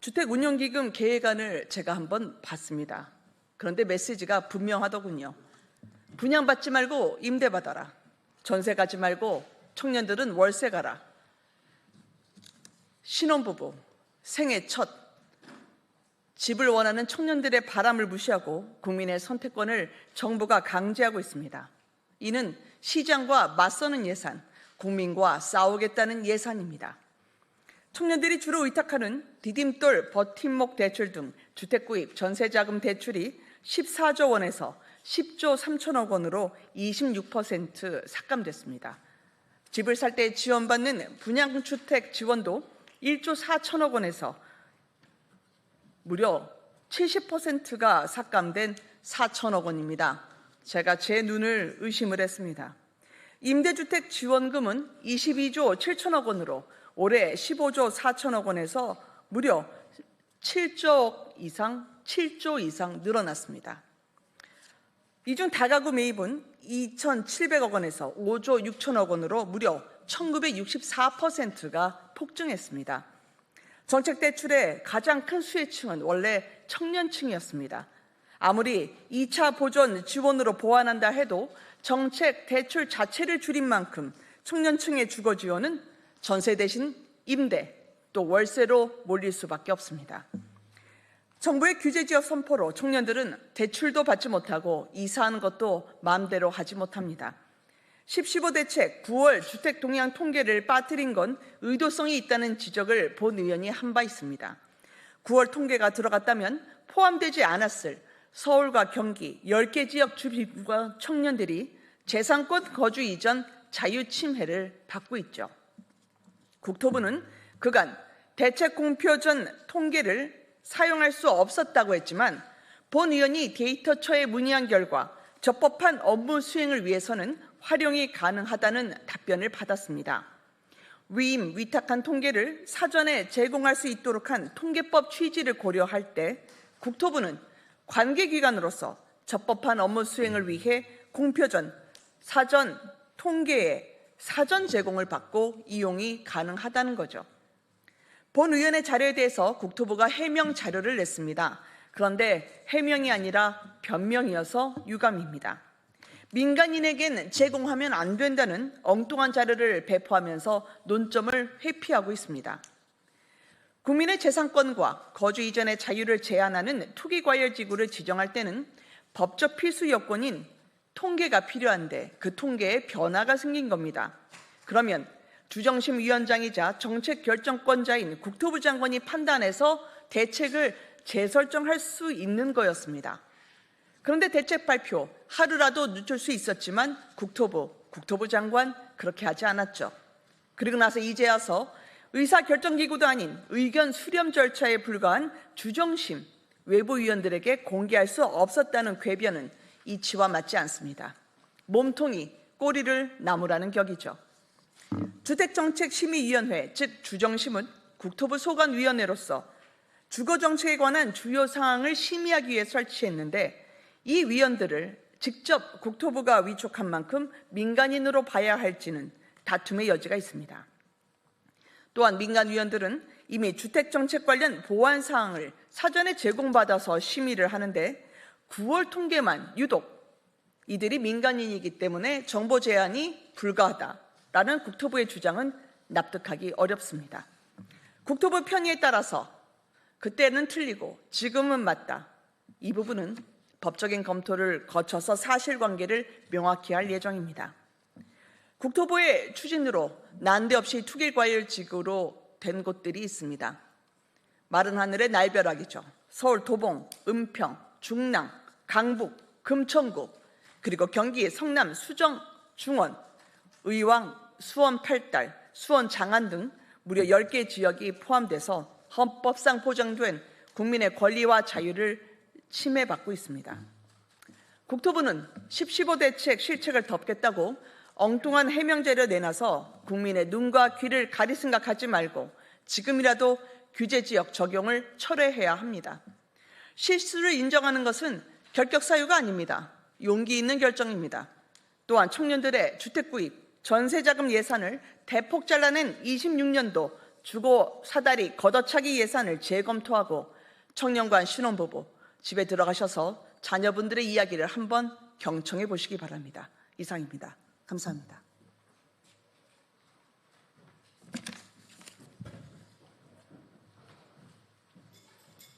주택운용기금 계획안을 제가 한번 봤습니다. 그런데 메시지가 분명하더군요. 분양받지 말고 임대받아라. 전세 가지 말고 청년들은 월세 가라. 신혼부부, 생애 첫, 집을 원하는 청년들의 바람을 무시하고 국민의 선택권을 정부가 강제하고 있습니다. 이는 시장과 맞서는 예산, 국민과 싸우겠다는 예산입니다. 청년들이 주로 의탁하는 디딤돌, 버팀목 대출 등 주택구입, 전세자금 대출이 14조 원에서 10조 3천억 원으로 26% 삭감됐습니다. 집을 살 때 지원받는 분양주택 지원도 1조 4천억 원에서 무려 70%가 삭감된 4천억 원입니다. 제가 제 눈을 의심을 했습니다. 임대주택 지원금은 22조 7천억 원으로 올해 15조 4천억 원에서 무려 7조 이상 늘어났습니다. 이 중 다가구 매입은 2,700억 원에서 5조 6천억 원으로 무려 1964%가 폭증했습니다. 정책대출의 가장 큰 수혜층은 원래 청년층이었습니다. 아무리 2차 보전 지원으로 보완한다 해도 정책 대출 자체를 줄인 만큼 청년층의 주거 지원은 전세 대신 임대, 또 월세로 몰릴 수밖에 없습니다. 정부의 규제지역 선포로 청년들은 대출도 받지 못하고 이사하는 것도 마음대로 하지 못합니다. 10.15 대책 9월 주택 동향 통계를 빠뜨린 건 의도성이 있다는 지적을 본 의원이 한 바 있습니다. 9월 통계가 들어갔다면 포함되지 않았을 서울과 경기 10개 지역 주민과 청년들이 재산권 거주 이전 자유 침해를 받고 있죠. 국토부는 그간 대책 공표 전 통계를 사용할 수 없었다고 했지만 본 의원이 데이터처에 문의한 결과 적법한 업무 수행을 위해서는 활용이 가능하다는 답변을 받았습니다. 위임, 위탁한 통계를 사전에 제공할 수 있도록 한 통계법 취지를 고려할 때 국토부는 관계기관으로서 적법한 업무 수행을 위해 공표 전 사전 통계의 사전 제공을 받고 이용이 가능하다는 거죠. 본 의원의 자료에 대해서 국토부가 해명 자료를 냈습니다. 그런데 해명이 아니라 변명이어서 유감입니다. 민간인에겐 제공하면 안 된다는 엉뚱한 자료를 배포하면서 논점을 회피하고 있습니다. 국민의 재산권과 거주 이전의 자유를 제한하는 투기과열지구를 지정할 때는 법적 필수 요건인 통계가 필요한데 그 통계에 변화가 생긴 겁니다. 그러면 주정심 위원장이자 정책 결정권자인 국토부 장관이 판단해서 대책을 재설정할 수 있는 거였습니다. 그런데 대책 발표 하루라도 늦출 수 있었지만 국토부 장관 그렇게 하지 않았죠. 그리고 나서 이제 와서 의사결정기구도 아닌 의견 수렴 절차에 불과한 주정심 외부위원들에게 공개할 수 없었다는 궤변은 이치와 맞지 않습니다. 몸통이 꼬리를 나무라는 격이죠. 주택정책심의위원회, 즉 주정심은 국토부 소관위원회로서 주거정책에 관한 주요 사항을 심의하기 위해 설치했는데 이 위원들을 직접 국토부가 위촉한 만큼 민간인으로 봐야 할지는 다툼의 여지가 있습니다. 또한 민간위원들은 이미 주택정책 관련 보완 사항을 사전에 제공받아서 심의를 하는데 9월 통계만 유독 이들이 민간인이기 때문에 정보 제한이 불가하다라는 국토부의 주장은 납득하기 어렵습니다. 국토부 편의에 따라서 그때는 틀리고 지금은 맞다. 이 부분은 법적인 검토를 거쳐서 사실관계를 명확히 할 예정입니다. 국토부의 추진으로 난데없이 투기과열지구로 된 곳들이 있습니다. 마른 하늘의 날벼락이죠. 서울 도봉, 은평, 중랑, 강북, 금천구, 그리고 경기 성남, 수정, 중원, 의왕, 수원 8달, 수원 장안 등 무려 10개 지역이 포함돼서 헌법상 보장된 국민의 권리와 자유를 침해받고 있습니다. 국토부는 10.15 대책 실책을 덮겠다고 엉뚱한 해명자료 내놔서 국민의 눈과 귀를 가릴 생각하지 말고 지금이라도 규제지역 적용을 철회해야 합니다. 실수를 인정하는 것은 결격 사유가 아닙니다. 용기 있는 결정입니다. 또한 청년들의 주택 구입, 전세자금 예산을 대폭 잘라낸 26년도 주거 사다리 걷어차기 예산을 재검토하고 청년관 신혼부부 집에 들어가셔서 자녀분들의 이야기를 한번 경청해 보시기 바랍니다. 이상입니다. 감사합니다.